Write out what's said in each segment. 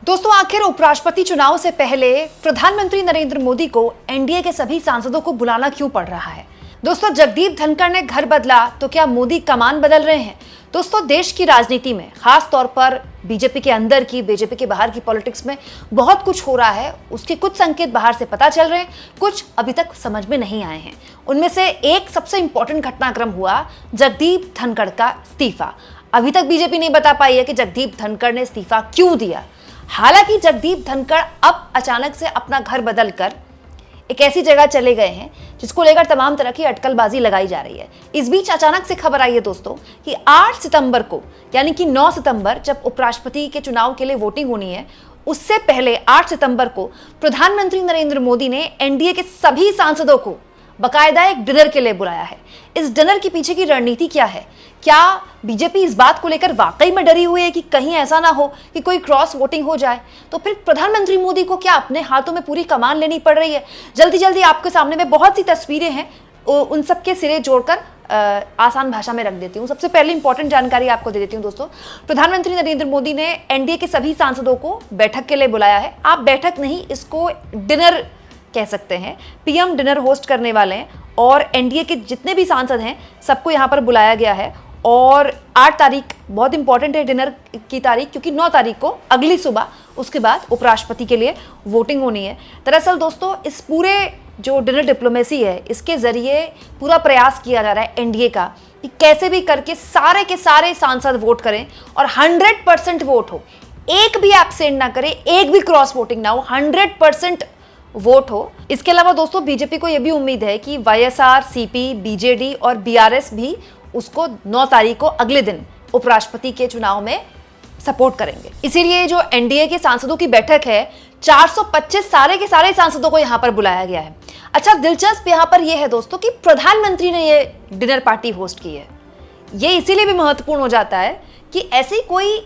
दोस्तों, आखिर उपराष्ट्रपति चुनाव से पहले प्रधानमंत्री नरेंद्र मोदी को एनडीए के सभी सांसदों को बुलाना क्यों पड़ रहा है? दोस्तों, जगदीप धनखड़ ने घर बदला तो क्या मोदी कमान बदल रहे हैं? दोस्तों, देश की राजनीति में खास तौर पर बीजेपी के अंदर की, बीजेपी के बाहर की पॉलिटिक्स में बहुत कुछ हो रहा है। उसके कुछ संकेत बाहर से पता चल रहे हैं, कुछ अभी तक समझ में नहीं आए हैं। उनमें से एक सबसे इंपॉर्टेंट घटनाक्रम हुआ जगदीप धनखड़ का इस्तीफा। अभी तक बीजेपी नहीं बता पाई है कि जगदीप धनखड़ ने इस्तीफा क्यों दिया। हालांकि जगदीप धनखड़ अब अचानक से अपना घर बदलकर एक ऐसी जगह चले गए हैं जिसको लेकर तमाम तरह की अटकलबाजी लगाई जा रही है। इस बीच अचानक से खबर आई है दोस्तों कि 8 सितंबर को, यानी कि 9 सितंबर जब उपराष्ट्रपति के चुनाव के लिए वोटिंग होनी है, उससे पहले 8 सितंबर को प्रधानमंत्री नरेंद्र मोदी ने एनडीए के सभी सांसदों को बाकायदा एक डिनर के लिए बुलाया है। इस डिनर के पीछे की रणनीति क्या है? क्या बीजेपी इस बात को लेकर वाकई में डरी हुई है कि कहीं ऐसा ना हो कि कोई क्रॉस वोटिंग हो जाए? तो फिर प्रधानमंत्री मोदी को क्या अपने हाथों में पूरी कमान लेनी पड़ रही है? जल्दी जल्दी आपके सामने में बहुत सी तस्वीरें हैं, उन सबके सिरे जोड़कर आसान भाषा में रख देती हूँ। सबसे पहले इंपॉर्टेंट जानकारी आपको दे देती हूँ दोस्तों। प्रधानमंत्री नरेंद्र मोदी ने एनडीए के सभी सांसदों को बैठक के लिए बुलाया है। आप बैठक नहीं, इसको डिनर कह सकते हैं। पीएम डिनर होस्ट करने वाले हैं और एनडीए के जितने भी सांसद हैं सबको यहाँ पर बुलाया गया है। और 8 तारीख बहुत इंपॉर्टेंट है डिनर की तारीख, क्योंकि 9 तारीख को अगली सुबह उसके बाद उपराष्ट्रपति के लिए वोटिंग होनी है। दरअसल दोस्तों, इस पूरे जो डिनर डिप्लोमेसी है, इसके जरिए पूरा प्रयास किया जा रहा है एनडीए का कि कैसे भी करके सारे के सारे सांसद वोट करें और 100% वोट हो, एक भी एब्सेंट ना करे, एक भी क्रॉस वोटिंग ना हो, 100% वोट हो। इसके अलावा दोस्तों, बीजेपी को यह भी उम्मीद है कि वाईएसआर, सीपी, बीजेडी और बीआरएस भी उसको 9 तारीख को अगले दिन उपराष्ट्रपति के चुनाव में सपोर्ट करेंगे। इसीलिए जो एनडीए के सांसदों की बैठक है, 425 सारे के सारे सांसदों को यहां पर बुलाया गया है। अच्छा, दिलचस्प यहां पर यह है दोस्तों कि प्रधानमंत्री ने यह डिनर पार्टी होस्ट की है। यह इसीलिए भी महत्वपूर्ण हो जाता है कि ऐसी कोई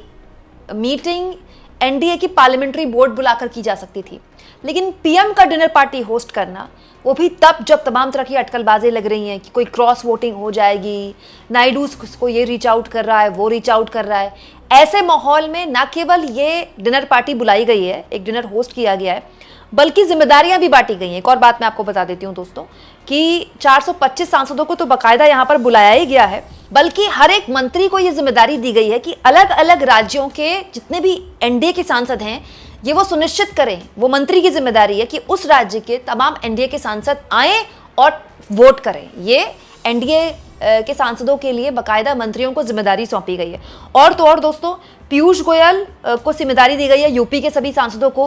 मीटिंग एनडीए की पार्लियामेंट्री बोर्ड बुलाकर की जा सकती थी, लेकिन पीएम का डिनर पार्टी होस्ट करना, वो भी तब जब तमाम तरह की अटकलबाजें लग रही हैं कि कोई क्रॉस वोटिंग हो जाएगी, नायडू को ये रीच आउट कर रहा है, वो रीच आउट कर रहा है। ऐसे माहौल में न केवल ये डिनर पार्टी बुलाई गई है, एक डिनर होस्ट किया गया है, बल्कि जिम्मेदारियां भी बांटी गई हैं। एक और बात मैं आपको बता देती हूँ दोस्तों कि 425 सांसदों को तो बाकायदा यहाँ पर बुलाया ही गया है, बल्कि हर एक मंत्री को ये जिम्मेदारी दी गई है कि अलग अलग राज्यों के जितने भी एनडीए के सांसद हैं, ये वो सुनिश्चित करें, वो मंत्री की जिम्मेदारी है कि उस राज्य के तमाम एनडीए के सांसद आए और वोट करें। ये एनडीए के सांसदों के लिए बाकायदा मंत्रियों को जिम्मेदारी सौंपी गई है। और तो और दोस्तों, पीयूष गोयल को जिम्मेदारी दी गई है यूपी के सभी सांसदों को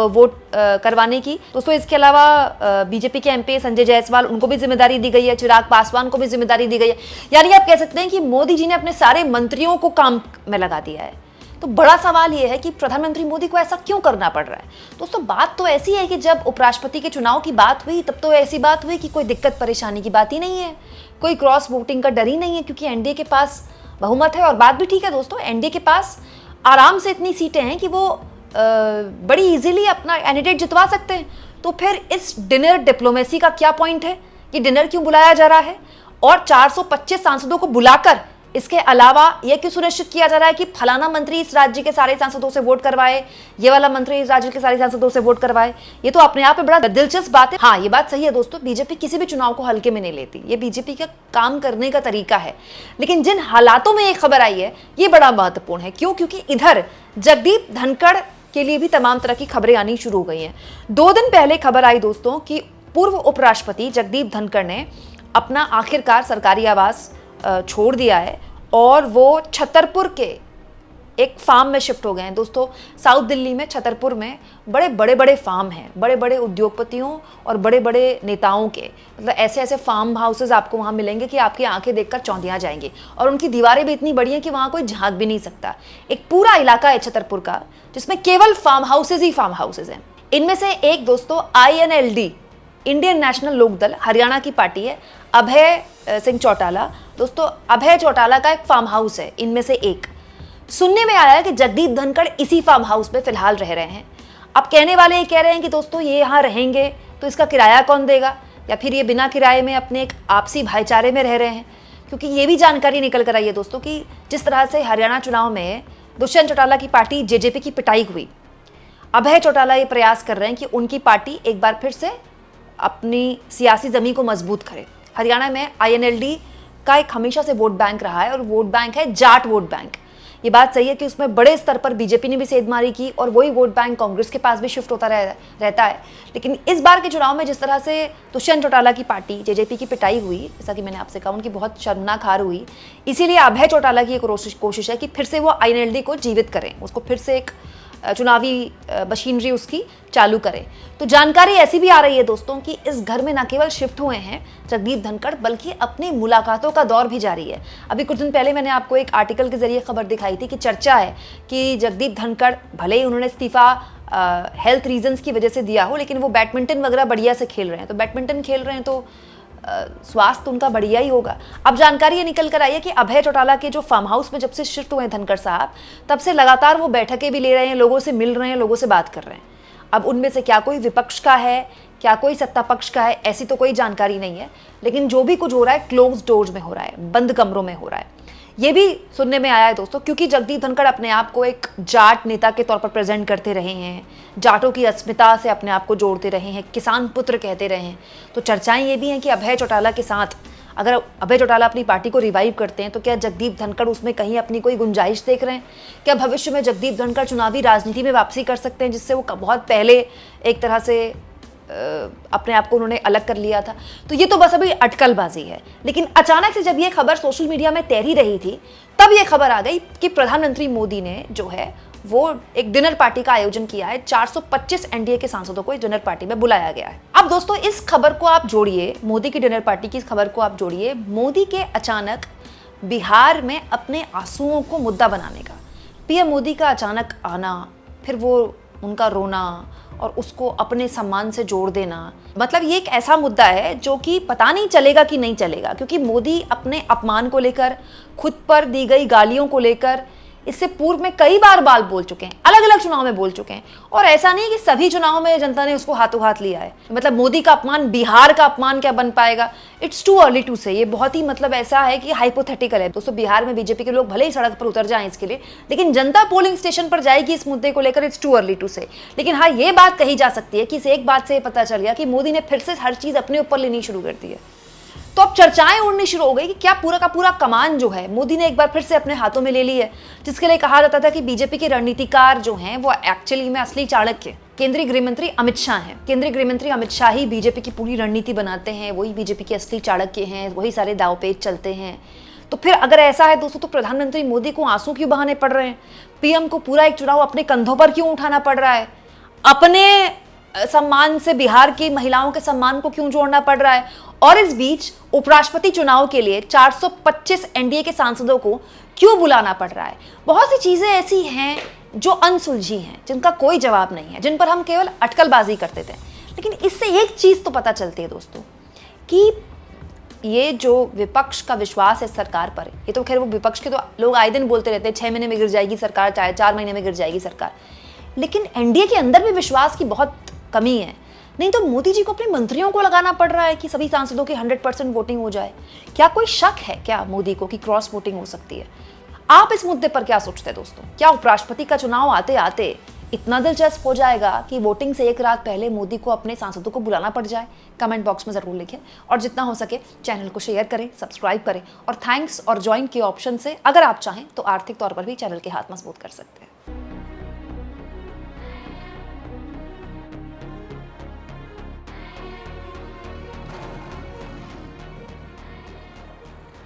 वोट करवाने की। दोस्तों, इसके अलावा बीजेपी के एमपी संजय जायसवाल, उनको भी जिम्मेदारी दी गई है। चिराग पासवान को भी जिम्मेदारी दी गई है। यानी आप कह सकते हैं कि मोदी जी ने अपने सारे मंत्रियों को काम में लगा दिया है। तो बड़ा सवाल यह है कि प्रधानमंत्री मोदी को ऐसा क्यों करना पड़ रहा है? दोस्तों, बात तो ऐसी है कि जब उपराष्ट्रपति के चुनाव की बात हुई तब तो ऐसी बात हुई कि कोई दिक्कत परेशानी की बात ही नहीं है, कोई क्रॉस वोटिंग का डर ही नहीं है, क्योंकि एनडीए के पास बहुमत है। और बात भी ठीक है दोस्तों, एनडीए के पास आराम से इतनी सीटें हैं कि वो बड़ी इजीली अपना कैंडिडेट जितवा सकते हैं। तो फिर इस डिनर डिप्लोमेसी का क्या पॉइंट है? कि डिनर क्यों बुलाया जा रहा है और 425 सांसदों को बुलाकर इसके अलावा यह क्यों सुनिश्चित किया जा रहा है कि फलाना मंत्री इस राज्य के सारे सांसदों से वोट करवाए, ये वाला मंत्री इस राज्य के सारे सांसदों से वोट करवाए? ये तो अपने आप में बड़ा दिलचस्प बात है। हाँ, ये बात सही है दोस्तों, बीजेपी किसी भी चुनाव को हल्के में नहीं लेती, ये बीजेपी का काम करने का तरीका है। लेकिन जिन हालातों में ये खबर आई है, ये बड़ा महत्वपूर्ण है। क्यों? क्योंकि इधर जगदीप धनखड़ के लिए भी तमाम तरह की खबरें आनी शुरू हो गई हैं। 2 दिन पहले खबर आई दोस्तों कि पूर्व उपराष्ट्रपति जगदीप धनखड़ ने अपना आखिरकार सरकारी आवास छोड़ दिया है और वो छतरपुर के एक फार्म में शिफ्ट हो गए हैं। दोस्तों, साउथ दिल्ली में छतरपुर में बड़े बड़े फार्म हैं, बड़े बड़े उद्योगपतियों और बड़े बड़े नेताओं के, मतलब ऐसे ऐसे फार्म हाउसेज आपको वहाँ मिलेंगे कि आपकी आंखें देखकर चौंधिया जाएंगी। और उनकी दीवारें भी इतनी बड़ी हैं कि वहाँ कोई झांक भी नहीं सकता। एक पूरा इलाका है छतरपुर का जिसमें केवल फार्म हाउसेज ही फार्म हाउसेज हैं। इनमें से एक दोस्तों INLD, Indian National Lokdal, Haryana की पार्टी है, अभय सिंह चौटाला। दोस्तों, अभय चौटाला का एक फार्म हाउस है इनमें से एक। सुनने में आया है कि जगदीप धनखड़ इसी फार्म हाउस में फिलहाल रह रहे हैं। अब कहने वाले ये कह रहे हैं कि दोस्तों, ये यहाँ रहेंगे तो इसका किराया कौन देगा, या फिर ये बिना किराए में अपने एक आपसी भाईचारे में रह रहे हैं? क्योंकि ये भी जानकारी निकल कर आई है दोस्तों कि जिस तरह से हरियाणा चुनाव में दुष्यंत चौटाला की पार्टी जेजेपी की पिटाई हुई, अभय चौटाला ये प्रयास कर रहे हैं कि उनकी पार्टी एक बार फिर से अपनी सियासी जमीन को मजबूत करे। हरियाणा में INLD का एक हमेशा से वोट बैंक रहा है और वोट बैंक है जाट वोट बैंक। ये बात सही है कि उसमें बड़े स्तर पर बीजेपी ने भी सेंधमारी की और वही वोट बैंक कांग्रेस के पास भी शिफ्ट होता रहता है। लेकिन इस बार के चुनाव में जिस तरह से दुष्यंत चौटाला की पार्टी JJP की पिटाई हुई, जैसा कि मैंने आपसे कहा, उनकी बहुत शर्मनाक हार हुई, इसीलिए अभय चौटाला की एक कोशिश है कि फिर से वो INLD को जीवित करें, उसको फिर से एक चुनावी मशीनरी उसकी चालू करें। तो जानकारी ऐसी भी आ रही है दोस्तों कि इस घर में न केवल शिफ्ट हुए हैं जगदीप धनखड़, बल्कि अपनी मुलाकातों का दौर भी जारी है। अभी कुछ दिन पहले मैंने आपको एक आर्टिकल के जरिए खबर दिखाई थी कि चर्चा है कि जगदीप धनखड़, भले ही उन्होंने इस्तीफा हेल्थ रीजंस की वजह से दिया हो, लेकिन वो बैडमिंटन वगैरह बढ़िया से खेल रहे हैं। तो बैडमिंटन खेल रहे हैं तो स्वास्थ्य उनका बढ़िया ही होगा। अब जानकारी ये निकल कर आई है कि अभय चौटाला के जो फार्म हाउस में जब से शिफ्ट हुए हैं धनखड़ साहब, तब से लगातार वो बैठकें भी ले रहे हैं, लोगों से मिल रहे हैं, लोगों से बात कर रहे हैं। अब उनमें से क्या कोई विपक्ष का है, क्या कोई सत्ता पक्ष का है, ऐसी तो कोई जानकारी नहीं है। लेकिन जो भी कुछ हो रहा है क्लोज डोर्स में हो रहा है, बंद कमरों में हो रहा है। ये भी सुनने में आया है दोस्तों, क्योंकि जगदीप धनखड़ अपने आप को एक जाट नेता के तौर पर प्रेजेंट करते रहे हैं, जाटों की अस्मिता से अपने आप को जोड़ते रहे हैं, किसान पुत्र कहते रहे हैं। तो चर्चाएं ये भी हैं कि अभय चौटाला के साथ अगर अभय चौटाला अपनी पार्टी को रिवाइव करते हैं तो क्या जगदीप धनखड़ उसमें कहीं अपनी कोई गुंजाइश देख रहे हैं? क्या भविष्य में जगदीप धनखड़ चुनावी राजनीति में वापसी कर सकते हैं, जिससे वो बहुत पहले एक तरह से अपने आप को उन्होंने अलग कर लिया था? तो ये तो बस अभी अटकलबाजी है। लेकिन अचानक से जब ये खबर सोशल मीडिया में तैरी रही थी, तब ये खबर आ गई कि प्रधानमंत्री मोदी ने जो है वो एक डिनर पार्टी का आयोजन किया है। 425 NDA के सांसदों को इस डिनर पार्टी में बुलाया गया है। अब दोस्तों इस खबर को आप जोड़िए, मोदी की डिनर पार्टी की इस खबर को आप जोड़िए मोदी के अचानक बिहार में अपने आंसुओं को मुद्दा बनाने का, PM मोदी का अचानक आना, फिर वो उनका रोना और उसको अपने सम्मान से जोड़ देना। मतलब ये एक ऐसा मुद्दा है जो कि पता नहीं चलेगा कि नहीं चलेगा, क्योंकि मोदी अपने अपमान को लेकर, खुद पर दी गई गालियों को लेकर इससे पूर्व में कई बार बात बोल चुके हैं, अलग अलग चुनाव में बोल चुके हैं। और ऐसा नहीं कि सभी चुनाव में जनता ने उसको हाथों हाथ लिया है। मतलब मोदी का अपमान, बिहार का अपमान क्या बन पाएगा? इट्स टू अर्ली टू से। ये बहुत ही मतलब ऐसा है कि हाइपोथेटिकल है दोस्तों। बिहार में बीजेपी के लोग भले ही सड़क पर उतर जाएं इसके लिए, लेकिन जनता पोलिंग स्टेशन पर जाएगी इस मुद्दे को लेकर। इट्स टू अर्ली टू से। लेकिन हाँ, ये बात कही जा सकती है कि इस एक बात से पता चल गया कि मोदी ने फिर से हर चीज अपने ऊपर लेनी शुरू कर दी है। तो अब चर्चाएं उड़नी शुरू हो गई कि क्या पूरा का पूरा कमान जो है मोदी ने एक बार फिर से अपने हाथों में ले ली है, जिसके लिए कहा जाता था कि बीजेपी के रणनीतिकार जो हैं वो एक्चुअली में असली चाणक्य केंद्रीय गृह मंत्री अमित शाह हैं। केंद्रीय गृह मंत्री अमित शाह ही बीजेपी की पूरी रणनीति बनाते हैं, वही बीजेपी के असली चाणक्य हैं, वही सारे दांवपेच चलते हैं। तो फिर अगर ऐसा है दोस्तों, तो प्रधानमंत्री मोदी को आंसू क्यों बहाने पड़ रहे हैं? PM को पूरा एक चुनाव अपने कंधों पर क्यों उठाना पड़ रहा है? अपने सम्मान से बिहार की महिलाओं के सम्मान को क्यों जोड़ना पड़ रहा है? और इस बीच उपराष्ट्रपति चुनाव के लिए 425 NDA के सांसदों को क्यों बुलाना पड़ रहा है? बहुत सी चीजें ऐसी हैं जो अनसुलझी हैं, जिनका कोई जवाब नहीं है, जिन पर हम केवल अटकलबाजी करते थे। लेकिन इससे एक चीज तो पता चलती है दोस्तों कि ये जो विपक्ष का विश्वास है सरकार पर, ये तो खैर वो विपक्ष के तो लोग आए दिन बोलते रहते हैं 6 महीने में गिर जाएगी सरकार, चाहे 4 महीने में गिर जाएगी सरकार। लेकिन NDA के अंदर भी विश्वास की बहुत कमी है। नहीं तो मोदी जी को अपने मंत्रियों को लगाना पड़ रहा है कि सभी सांसदों की 100% वोटिंग हो जाए। क्या कोई शक है क्या मोदी को कि क्रॉस वोटिंग हो सकती है? आप इस मुद्दे पर क्या सोचते हैं दोस्तों? क्या उपराष्ट्रपति का चुनाव आते आते इतना दिलचस्प हो जाएगा कि वोटिंग से एक रात पहले मोदी को अपने सांसदों को बुलाना पड़ जाए? कमेंट बॉक्स में जरूर लिखें और जितना हो सके चैनल को शेयर करें, सब्सक्राइब करें और थैंक्स और ज्वाइन के ऑप्शन से अगर आप चाहें तो आर्थिक तौर पर भी चैनल के हाथ मजबूत कर सकते हैं।